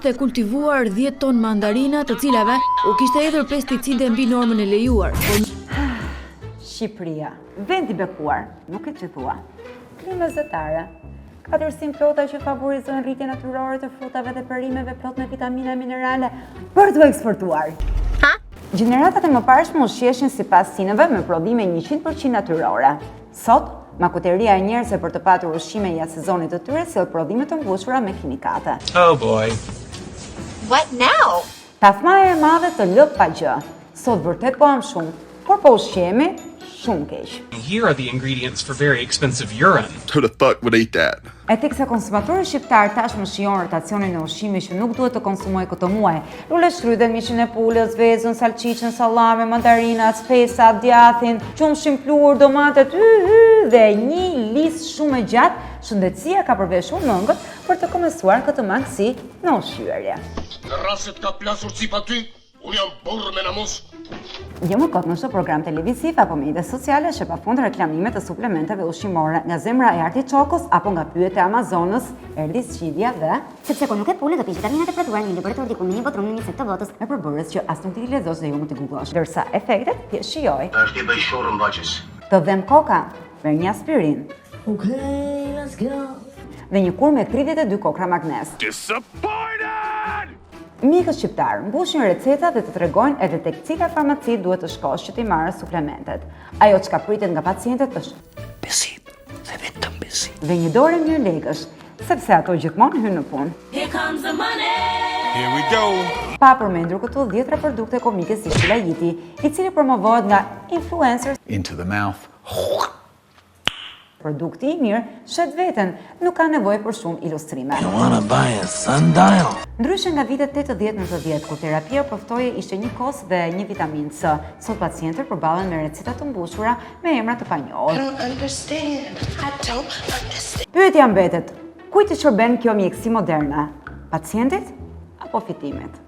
kishte kultivuar 10 ton mandarina, të cilave u kishte hedhur pesticide mbi normën e lejuar. Shqipëria, vend i bekuar, nuk e që thua. Klimë zetare, katërsim plota që favorizojnë rritje natyrore të frutave dhe perimeve plot me vitamina minerale për të eksportuar. Gjeneratat e mëparshme ushqeshin sipas sinëve me prodhime 100% natyrore. Sot, makuteria e njerëzve për të patur ushqime jashtë sezonit të tyre sjell prodhime të mbushura me kimikate. Oh boy. What now? Tafmaja e madhe të lë pa gjë. Sot vërtet po am shumë, por po ushqemi shumë keq. Here are the ingredients for very expensive urine. Who the fuck would eat that? E teksa konsumatori shqiptar tashmë shijon rotacionin e ushqimit që nuk duhet të konsumojë këto muaj. Lule shtrydhen, mishin e pulës, vezën, salçiçën, sallame, mandarinat, spesa, djathin, qumshin pluhur, domatet, dhe një listë shumë e gjatë. Shëndetësia ka përveshur mëngët për të komencuar këtë mangësi në ushqyerje. Në rastet ka plasur cipa ty, unë jam burr me namus. Jo më kot në shto program televiziv apo media sociale që pafund reklamime të suplementeve ushqimore nga zemra e artiçokos apo nga pyet e Amazonës, erdhi zgjidhja dhe sepse kur nuk e pulë do pish vitaminat e prodhuar në një laborator diku me një botrum në një set të botës me përbërës që as nuk ti lexosh dhe jo më ti googlosh. Ndërsa efektet ti shijoj. Tash ti bëj shorrën baçës. Të dhem koka, merr një aspirin. Okay, let's go. Dhe një kur me 32 kokra magnez. Disappointed! Mikët shqiptar mbushin receta dhe të tregojnë edhe tek cila farmaci duhet të shkosh që ti marrë suplementet. Ajo çka pritet nga pacientët është besim, dhe vetëm besim. dhe një dorë mirë lekësh, sepse ato gjithmonë hynë në punë. Here comes the money. Here we go. Pa përmendur këtu 10 produkte komike si Shilajiti, i cili promovohet nga influencers. Into the mouth. Produkti i mirë shet veten, nuk ka nevojë për shumë ilustrime. You wanna buy a sundial? Ndryshe nga vitet 80-90, kur terapia përftoje ishte një kos dhe një vitaminë C, sot pacientët përballen me receta të mbushura me emra të panjohur. Pyetja mbetet, kujt i shërben kjo mjekësi moderne? Pacientit apo fitimit?